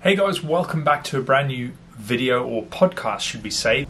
Hey guys, welcome back to a brand new video or podcast, should we say.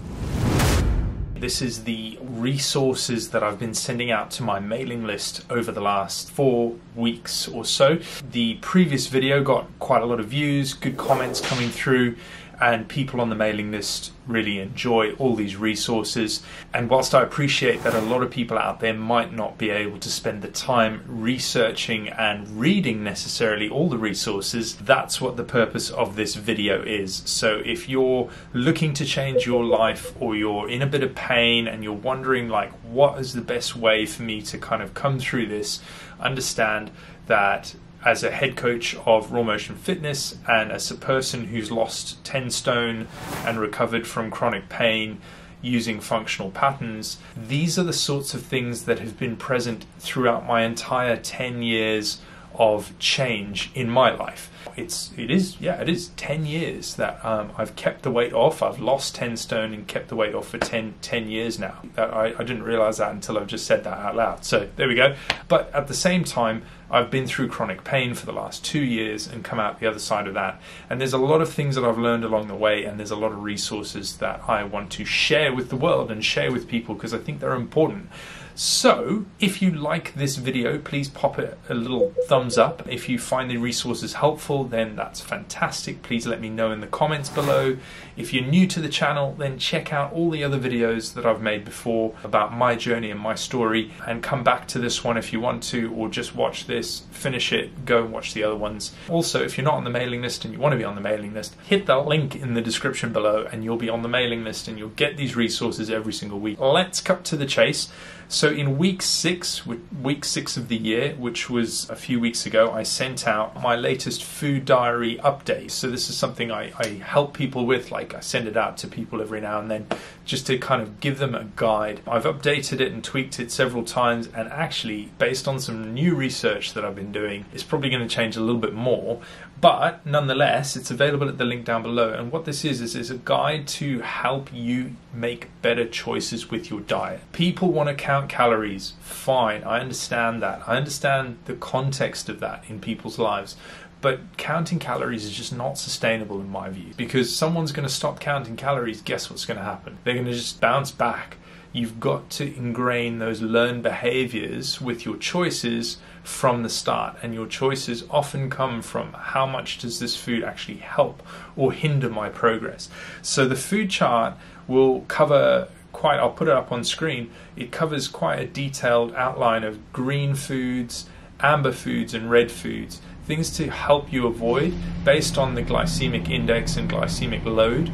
This is the resources that I've been sending out to my mailing list over the last 4 weeks or so. The previous video got quite a lot of views, good comments coming through, and people on the mailing list really enjoy all these resources. And whilst I appreciate that a lot of people out there might not be able to spend the time researching and reading necessarily all the resources, that's what the purpose of this video is. So if you're looking to change your life, or you're in a bit of pain and you're wondering like, what is the best way for me to kind of come through this, understand that as a head coach of Raw Motion Fitness and as a person who's lost 10 stone and recovered from chronic pain using functional patterns, these are the sorts of things that have been present throughout my entire 10 years of change in my life. It is 10 years that I've kept the weight off. I've lost 10 stone and kept the weight off for 10 years now. I didn't realize that until I've just said that out loud. So there we go. But at the same time, I've been through chronic pain for the last 2 years and come out the other side of that. And there's a lot of things that I've learned along the way, and there's a lot of resources that I want to share with the world and share with people because I think they're important. So if you like this video, please pop it a little thumbs up. If you find the resources helpful, then that's fantastic. Please let me know in the comments below. If you're new to the channel, then check out all the other videos that I've made before about my journey and my story, and come back to this one if you want to, or just watch this, finish it, go and watch the other ones. Also, if you're not on the mailing list and you want to be on the mailing list, hit that link in the description below and you'll be on the mailing list and you'll get these resources every single week. Let's cut to the chase. So in week 6 of the year, which was a few weeks ago, I sent out my latest food diary update. So this is something I help people with, like I send it out to people every now and then just to kind of give them a guide. I've updated it and tweaked it several times, and actually based on some new research that I've been doing, it's probably going to change a little bit more. But nonetheless, it's available at the link down below. And what this is a guide to help you make better choices with your diet. People want to count calories. Fine, I understand that. I understand the context of that in people's lives. But counting calories is just not sustainable in my view. Because someone's going to stop counting calories, guess what's going to happen? They're going to just bounce back. You've got to ingrain those learned behaviors with your choices from the start, and your choices often come from how much does this food actually help or hinder my progress. So the food chart will cover I'll put it up on screen, it covers quite a detailed outline of green foods, amber foods and red foods, things to help you avoid based on the glycemic index and glycemic load.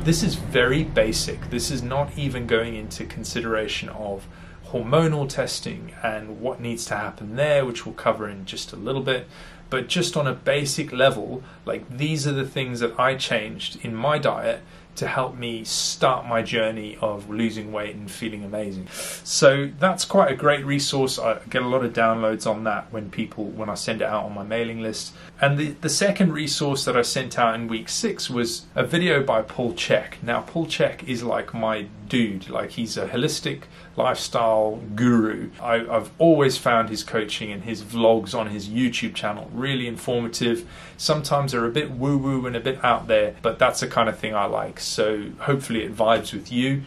This is very basic. This is not even going into consideration of hormonal testing and what needs to happen there, which we'll cover in just a little bit. But just on a basic level, like, these are the things that I changed in my diet to help me start my journey of losing weight and feeling amazing. So that's quite a great resource. I get a lot of downloads on that when I send it out on my mailing list. And the second resource that I sent out in week 6 was a video by Chek. Now, Chek is like my dude. Like, he's a holistic lifestyle guru. I've always found his coaching and his vlogs on his YouTube channel really informative. Sometimes they're a bit woo-woo and a bit out there, but that's the kind of thing I like. So hopefully it vibes with you.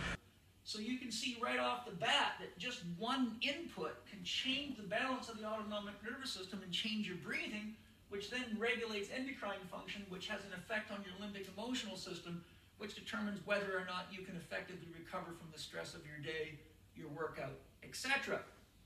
So you can see right off the bat that just one input can change the balance of the autonomic nervous system and change your breathing, which then regulates endocrine function, which has an effect on your limbic emotional system, which determines whether or not you can effectively recover from the stress of your day, your workout, etc.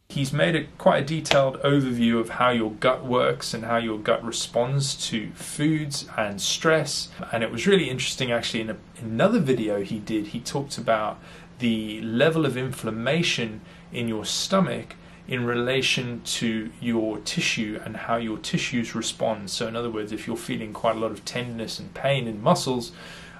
He's made quite a detailed overview of how your gut works and how your gut responds to foods and stress. And it was really interesting, actually, in another video he did, he talked about the level of inflammation in your stomach in relation to your tissue and how your tissues respond. So in other words, if you're feeling quite a lot of tenderness and pain in muscles,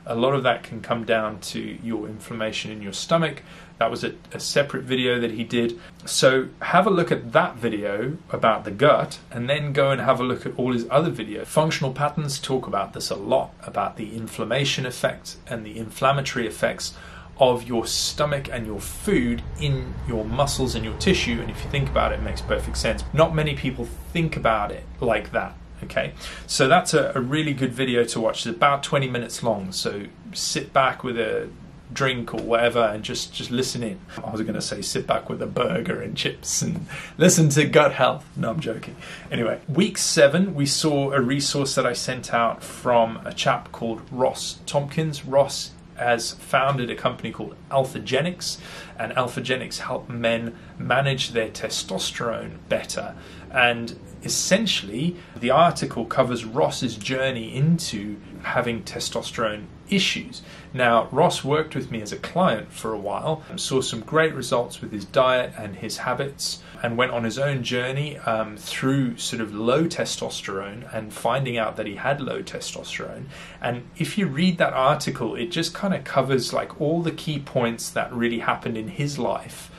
a lot of that can come down to your inflammation in your stomach. That was a separate video that he did. So have a look at that video about the gut, and then go and have a look at all his other videos. Functional patterns talk about this a lot, about the inflammation effect and the inflammatory effects of your stomach and your food in your muscles and your tissue. And if you think about it, it makes perfect sense. Not many people think about it like that. Okay, so that's a really good video to watch. It's about 20 minutes long, so sit back with a drink or whatever and just listen in. I was going to say sit back with a burger and chips and listen to gut health. No, I'm joking. Anyway, week 7 we saw a resource that I sent out from a chap called Ross Tompkins. Ross has founded a company called Alphagenics, and Alphagenics help men manage their testosterone better. And essentially the article covers Ross's journey into having testosterone issues. Now, Ross worked with me as a client for a while, saw some great results with his diet and his habits, and went on his own journey through sort of low testosterone and finding out that he had low testosterone. And if you read that article, it just kind of covers like all the key points that really happened in his life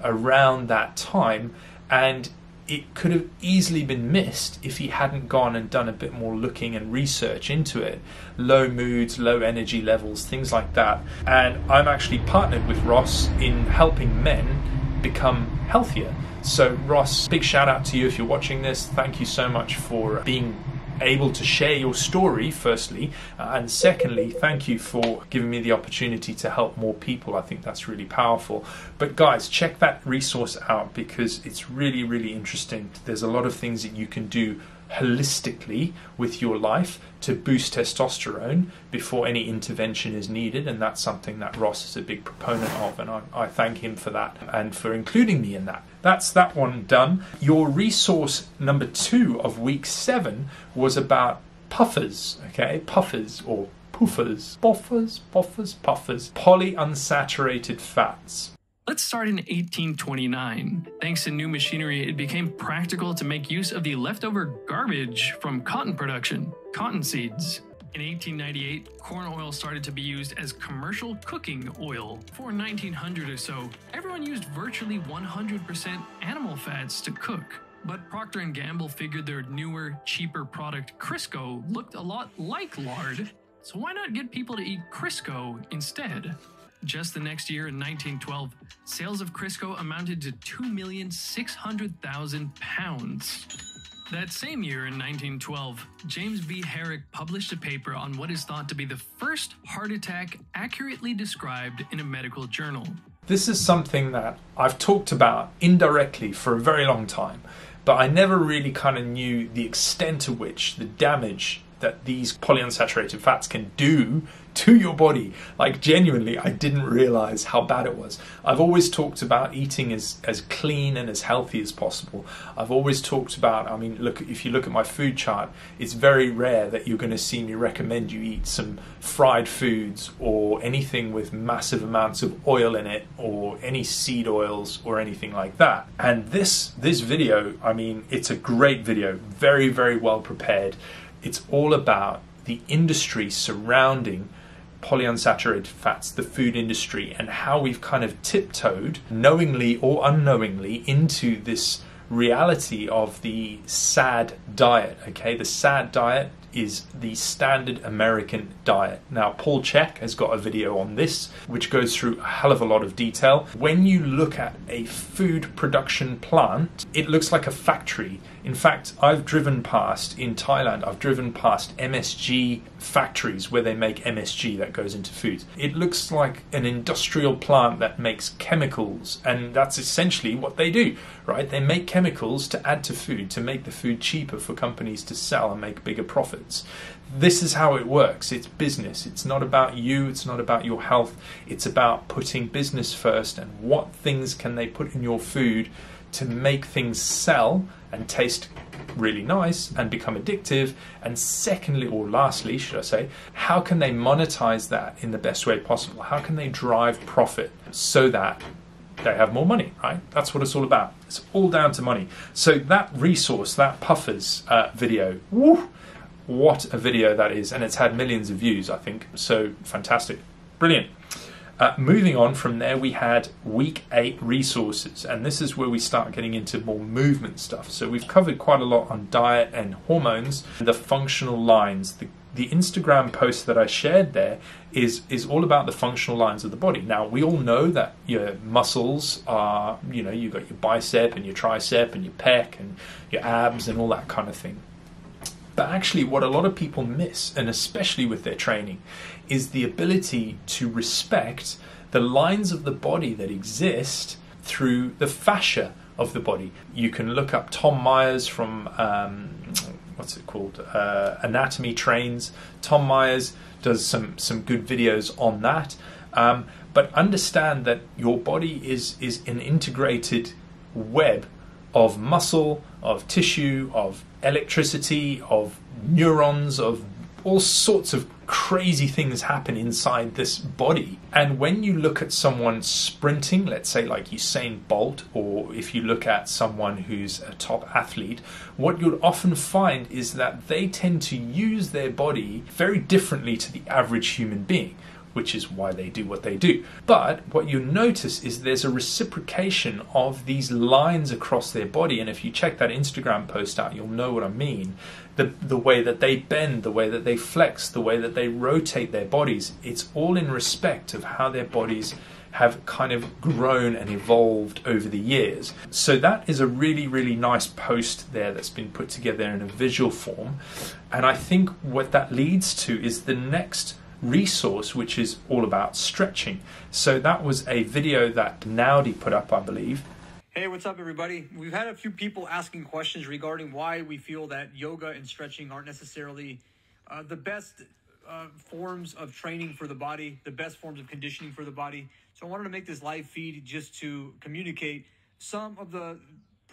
around that time, and it could have easily been missed if he hadn't gone and done a bit more looking and research into it. Low moods, low energy levels, things like that. And I'm actually partnered with Ross in helping men become healthier. So Ross, big shout out to you if you're watching this. Thank you so much for being able to share your story, firstly, and secondly, thank you for giving me the opportunity to help more people. I think that's really powerful. But guys, check that resource out because it's really, really interesting. There's a lot of things that you can do holistically with your life to boost testosterone before any intervention is needed, and that's something that Ross is a big proponent of, and I thank him for that and for including me in that. That's that one done. Your resource number 2 of week 7 was about PUFAs, okay? PUFAs or PUFAs, PUFAs, polyunsaturated fats. Let's start in 1829. Thanks to new machinery, it became practical to make use of the leftover garbage from cotton production, cottonseeds. In 1898, corn oil started to be used as commercial cooking oil. For 1900 or so, everyone used virtually 100% animal fats to cook. But Procter & Gamble figured their newer, cheaper product Crisco looked a lot like lard, so why not get people to eat Crisco instead? Just the next year, in 1912, sales of Crisco amounted to 2,600,000 pounds. That same year, in 1912, James B. Herrick published a paper on what is thought to be the first heart attack accurately described in a medical journal. This is something that I've talked about indirectly for a very long time, but I never really kind of knew the extent to which the damage that these polyunsaturated fats can do to your body. Like, genuinely, I didn't realize how bad it was. I've always talked about eating as clean and as healthy as possible. I've always talked about, I mean, look, if you look at my food chart, it's very rare that you're going to see me recommend you eat some fried foods or anything with massive amounts of oil in it or any seed oils or anything like that. And this video, I mean, it's a great video, very, very well prepared. It's all about the industry surrounding polyunsaturated fats, the food industry, and how we've kind of tiptoed, knowingly or unknowingly, into this reality of the SAD diet. Okay, the SAD diet is the standard American diet. Now, Paul Chek has got a video on this, which goes through a hell of a lot of detail. When you look at a food production plant, it looks like a factory. In fact, I've driven past, in Thailand, I've driven past MSG factories where they make MSG that goes into foods. It looks like an industrial plant that makes chemicals, and that's essentially what they do, right? They make chemicals to add to food, to make the food cheaper for companies to sell and make bigger profits. This is how it works. It's business. It's not about you. It's not about your health. It's about putting business first and what things can they put in your food to make things sell and taste really nice and become addictive. And secondly, or lastly, should I say, how can they monetize that in the best way possible? How can they drive profit so that they have more money, right? That's what it's all about. It's all down to money. So that resource, that PUFAs video, woo, what a video that is. And it's had millions of views, I think. So fantastic. Brilliant. Moving on from there, we had week 8 resources, and this is where we start getting into more movement stuff. So we've covered quite a lot on diet and hormones, the functional lines. The Instagram post that I shared there is all about the functional lines of the body. Now, we all know that your muscles are, you've got your bicep and your tricep and your pec and your abs and all that kind of thing. But actually what a lot of people miss, and especially with their training, is the ability to respect the lines of the body that exist through the fascia of the body. You can look up Tom Myers from Anatomy Trains. Tom Myers does some good videos on that. But understand that your body is an integrated web of muscle, of tissue, of electricity, of neurons, of all sorts of crazy things happen inside this body. And when you look at someone sprinting, let's say like Usain Bolt, or if you look at someone who's a top athlete, what you'll often find is that they tend to use their body very differently to the average human being, which is why they do what they do. But what you notice is there's a reciprocation of these lines across their body. And if you check that Instagram post out, you'll know what I mean. The way that they bend, the way that they flex, the way that they rotate their bodies, it's all in respect of how their bodies have kind of grown and evolved over the years. So that is a really, really nice post there that's been put together in a visual form. And I think what that leads to is the next resource, which is all about stretching. So that was a video that Naudi put up, I believe. Hey, what's up, everybody? We've had a few people asking questions regarding why we feel that yoga and stretching aren't necessarily the best forms of training for the body, the best forms of conditioning for the body. So I wanted to make this live feed just to communicate some of the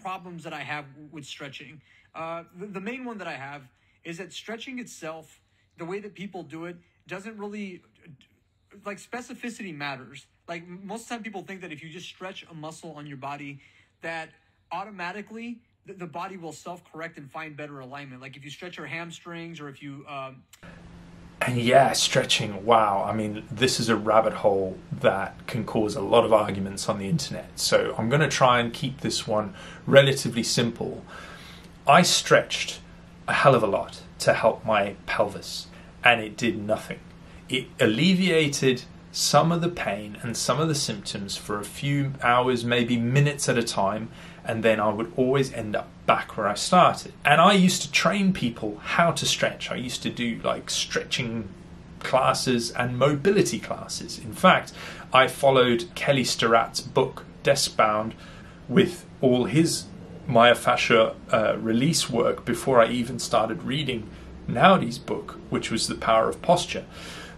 problems that I have with stretching. The main one that I have is that stretching itself, the way that people do it, doesn't really, like, specificity matters. Like, most of the time people think that if you just stretch a muscle on your body, that automatically the body will self-correct and find better alignment. Like if you stretch your hamstrings, or if you... And yeah, stretching, wow. I mean, this is a rabbit hole that can cause a lot of arguments on the internet. So I'm going to try and keep this one relatively simple. I stretched a hell of a lot to help my pelvis, and it did nothing. It alleviated some of the pain and some of the symptoms for a few hours, maybe minutes at a time, and then I would always end up back where I started. And I used to train people how to stretch. I used to do like stretching classes and mobility classes. In fact, I followed Kelly Sturratt's book, Deskbound, with all his myofascia release work before I even started reading Naudi's book, which was The Power of Posture.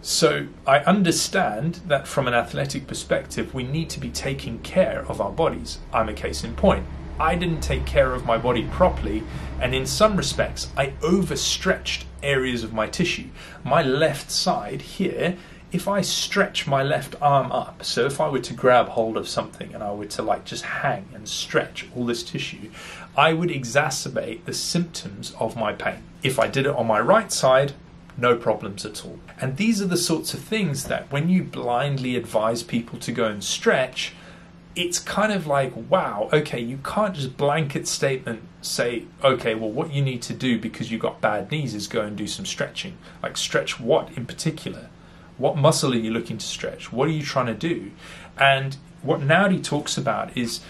So I understand that from an athletic perspective, we need to be taking care of our bodies. I'm a case in point. I didn't take care of my body properly, and in some respects, I overstretched areas of my tissue. My left side here, if I stretch my left arm up, so if I were to grab hold of something and I were to like just hang and stretch all this tissue, I would exacerbate the symptoms of my pain. If I did it on my right side, no problems at all. And these are the sorts of things that when you blindly advise people to go and stretch, it's kind of like, wow, okay, you can't just blanket statement say, okay, well, what you need to do because you got bad knees is go and do some stretching. Like, stretch what in particular? What muscle are you looking to stretch? What are you trying to do? And what Naudi talks about is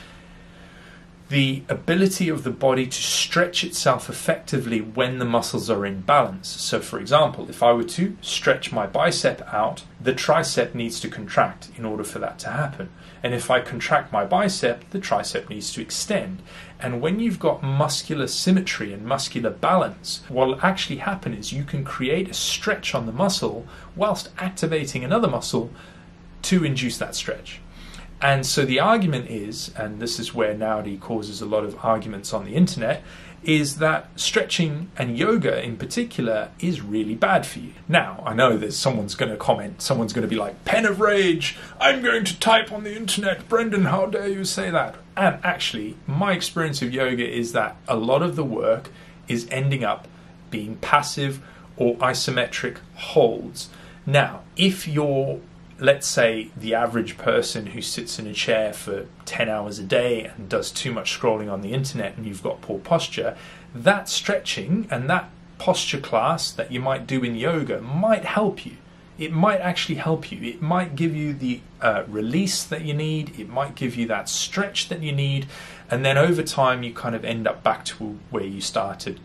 the ability of the body to stretch itself effectively when the muscles are in balance. So for example, if I were to stretch my bicep out, the tricep needs to contract in order for that to happen. And if I contract my bicep, the tricep needs to extend. And when you've got muscular symmetry and muscular balance, what will actually happen is you can create a stretch on the muscle whilst activating another muscle to induce that stretch. And so the argument is, and this is where Naudi causes a lot of arguments on the internet, is that stretching and yoga in particular is really bad for you. Now, I know that someone's going to comment, someone's going to be like, pen of rage, I'm going to type on the internet, Brendan, how dare you say that? And actually, my experience of yoga is that a lot of the work is ending up being passive or isometric holds. Now, if you're, let's say, the average person who sits in a chair for 10 hours a day and does too much scrolling on the internet and you've got poor posture, that stretching and that posture class that you might do in yoga might help you. It might actually help you. It might give you the release that you need. It might give you that stretch that you need. And then over time, you kind of end up back to where you started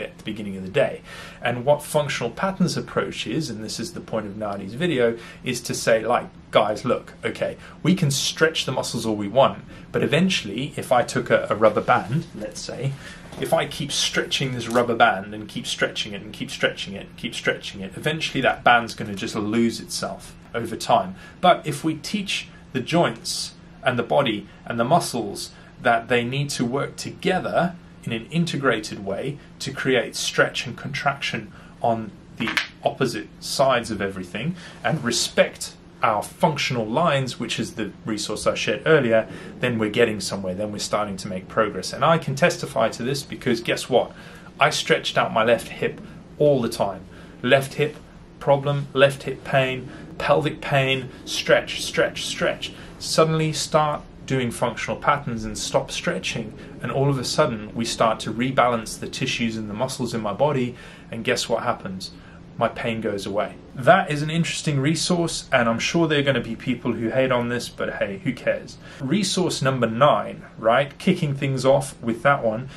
at the beginning of the day. And what functional patterns approach is, and this is the point of Nadi's video, is to say, like, guys, look, okay, we can stretch the muscles all we want, but eventually, if I took a rubber band, let's say, if I keep stretching this rubber band and keep stretching it and keep stretching it and keep stretching it, eventually that band's going to just lose itself over time. But if we teach the joints and the body and the muscles that they need to work together in an integrated way to create stretch and contraction on the opposite sides of everything, and respect our functional lines, which is the resource I shared earlier, then we're getting somewhere, then we're starting to make progress. And I can testify to this because guess what? I stretched out my left hip all the time. Left hip problem, left hip pain, pelvic pain, stretch, stretch, stretch. Suddenly start doing functional patterns and stop stretching, and all of a sudden we start to rebalance the tissues and the muscles in my body, and guess what happens? My pain goes away. That is an interesting resource, and I'm sure there are going to be people who hate on this, but hey, who cares? Resource number 9, right? Kicking things off with that one,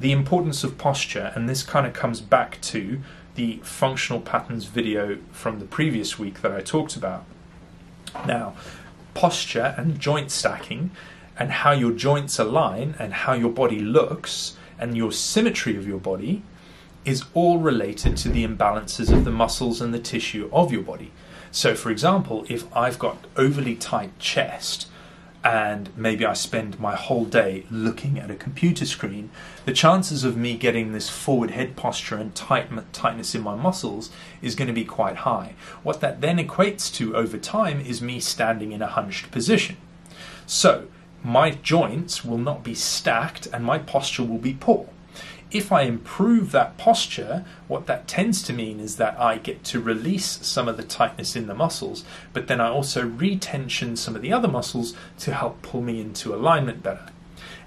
the importance of posture, and this kind of comes back to the functional patterns video from the previous week that I talked about. Now, posture and joint stacking and how your joints align and how your body looks and your symmetry of your body is all related to the imbalances of the muscles and the tissue of your body. So for example, if I've got overly tight chest and maybe I spend my whole day looking at a computer screen, the chances of me getting this forward head posture and tightness in my muscles is going to be quite high. What that then equates to over time is me standing in a hunched position. So my joints will not be stacked and my posture will be poor. If I improve that posture, what that tends to mean is that I get to release some of the tightness in the muscles, but then I also retension some of the other muscles to help pull me into alignment better.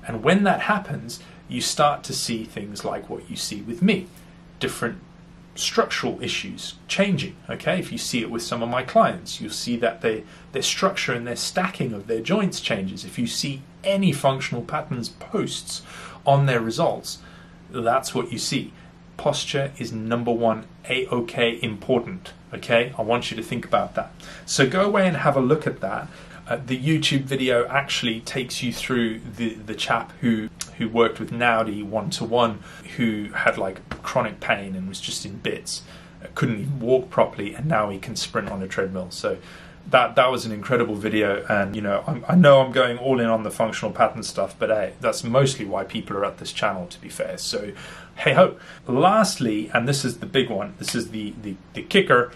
And when that happens, you start to see things like what you see with me, different structural issues changing. Okay, if you see it with some of my clients, you'll see that their structure and their stacking of their joints changes. If you see any functional patterns posts on their results, that's what you see. Posture is number one, A-OK important. Okay, I want you to think about that. So go away and have a look at that. The YouTube video actually takes you through the chap who worked with Naudi one-to-one, who had like chronic pain and was just in bits, couldn't even walk properly, and now he can sprint on a treadmill. So that was an incredible video, and you know I know I'm going all in on the functional pattern stuff, but hey, that's mostly why people are at this channel, to be fair. So hey ho. Lastly, and this is the big one, this is the kicker,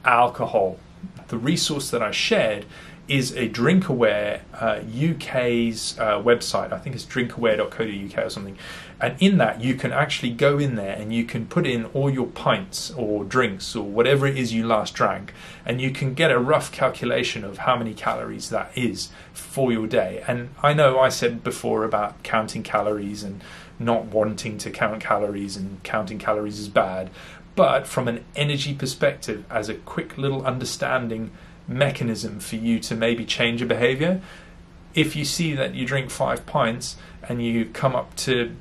alcohol. The resource that I shared is a DrinkAware UK's website. I think it's drinkaware.co.uk or something. And in that, you can actually go in there and you can put in all your pints or drinks or whatever it is you last drank, and you can get a rough calculation of how many calories that is for your day. And I know I said before about counting calories and not wanting to count calories, and counting calories is bad. But from an energy perspective, as a quick little understanding mechanism for you to maybe change a behavior, if you see that you drink 5 pints and you come up to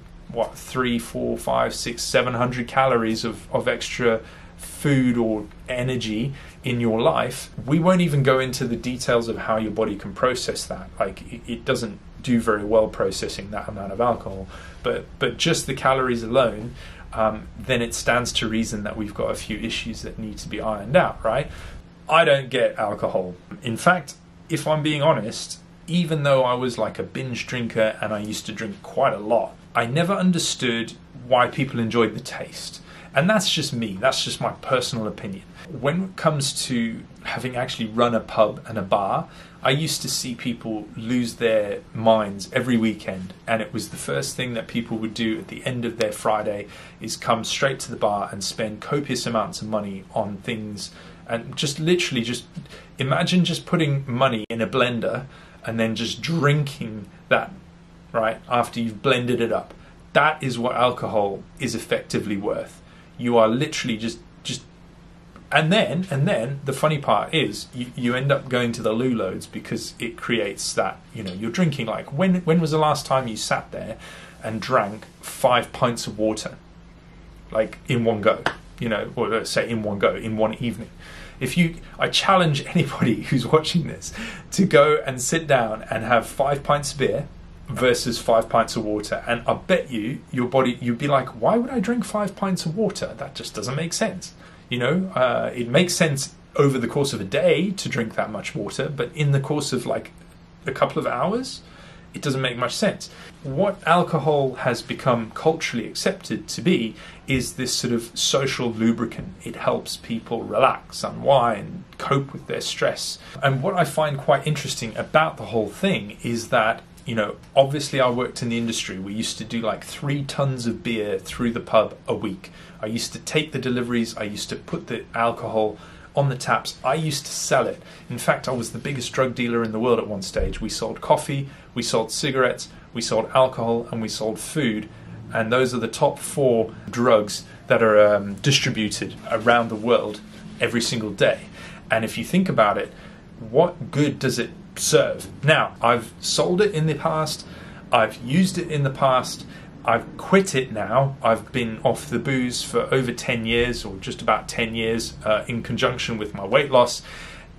3, 4, 5, 6, 700 calories of extra food or energy in your life, we won't even go into the details of how your body can process that. Like it doesn't do very well processing that amount of alcohol, but just the calories alone, then it stands to reason that we've got a few issues that need to be ironed out, right? I don't get alcohol. In fact, if I'm being honest, even though I was like a binge drinker and I used to drink quite a lot, I never understood why people enjoyed the taste. And that's just me, that's just my personal opinion. When it comes to having actually run a pub and a bar, I used to see people lose their minds every weekend, and it was the first thing that people would do at the end of their Friday is come straight to the bar and spend copious amounts of money on things. And just literally just imagine just putting money in a blender and then just drinking that, right, after you've blended it up. That is what alcohol is effectively worth. You are literally just and then the funny part is you end up going to the loo loads because it creates that, you know, you're drinking like, when was the last time you sat there and drank 5 pints of water? like in one go, or let's say in one go, in one evening. I challenge anybody who's watching this to go and sit down and have 5 pints of beer versus 5 pints of water, and I bet you'd be like, why would I drink 5 pints of water? That just doesn't make sense. It makes sense over the course of a day to drink that much water, but in the course of like a couple of hours, it doesn't make much sense. What alcohol has become culturally accepted to be is this sort of social lubricant. It helps people relax, unwind, cope with their stress. And what I find quite interesting about the whole thing is that, obviously I worked in the industry. We used to do like 3 tons of beer through the pub a week. I used to take the deliveries. I used to put the alcohol on the taps. I used to sell it. In fact, I was the biggest drug dealer in the world at one stage. We sold coffee, we sold cigarettes, we sold alcohol, and we sold food. And those are the top 4 drugs that are distributed around the world every single day. And if you think about it, what good does it serve? Now, I've sold it in the past, I've used it in the past, I've quit it now. I've been off the booze for over 10 years, or just about 10 years, in conjunction with my weight loss.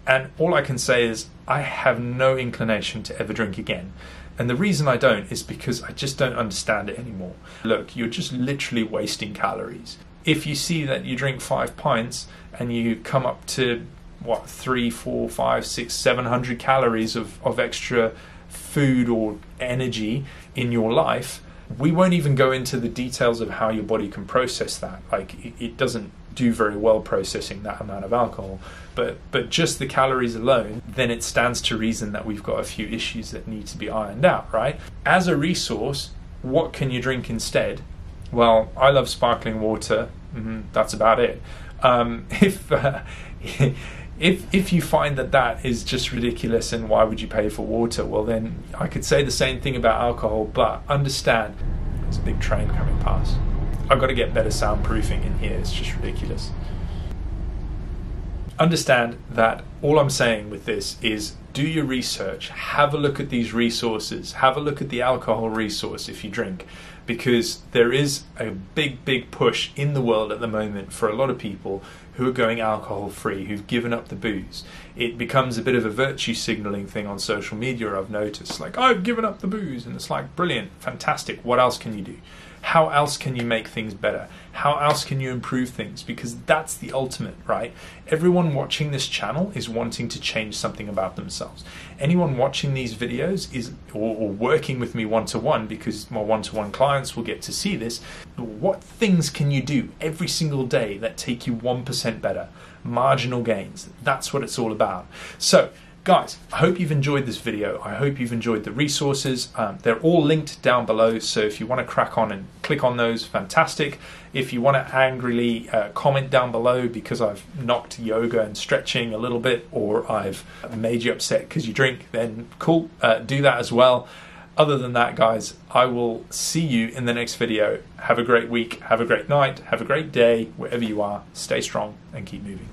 And all I can say is I have no inclination to ever drink again. And the reason I don't is because I just don't understand it anymore. Look, you're just literally wasting calories. If you see that you drink 5 pints and you come up to 3, 4, 5, 6, 700 calories of extra food or energy in your life, we won't even go into the details of how your body can process that. Like, it doesn't do very well processing that amount of alcohol, but just the calories alone, then it stands to reason that we've got a few issues that need to be ironed out, right? As a resource, what can you drink instead? Well, I love sparkling water. That's about it. If you find that is just ridiculous and why would you pay for water, well then I could say the same thing about alcohol, but understand there's a big train coming past. I've got to get better soundproofing in here, it's just ridiculous. Understand that all I'm saying with this is do your research, have a look at these resources, have a look at the alcohol resource if you drink, because there is a big push in the world at the moment for a lot of people who are going alcohol free, who've given up the booze. It becomes a bit of a virtue signaling thing on social media, I've noticed. Like, I've given up the booze, and it's like, brilliant, fantastic, what else can you do? How else can you make things better? How else can you improve things? Because that's the ultimate, right? Everyone watching this channel is wanting to change something about themselves. Anyone watching these videos is, or working with me one-to-one, because my one-to-one clients will get to see this, what things can you do every single day that take you 1% better? Marginal gains. That's what it's all about. So, guys, I hope you've enjoyed this video. I hope you've enjoyed the resources. They're all linked down below, so if you want to crack on and click on those, fantastic. If you want to angrily comment down below because I've knocked yoga and stretching a little bit, or I've made you upset because you drink, then cool, do that as well. Other than that, guys, I will see you in the next video. Have a great week, have a great night, have a great day, wherever you are. Stay strong and keep moving.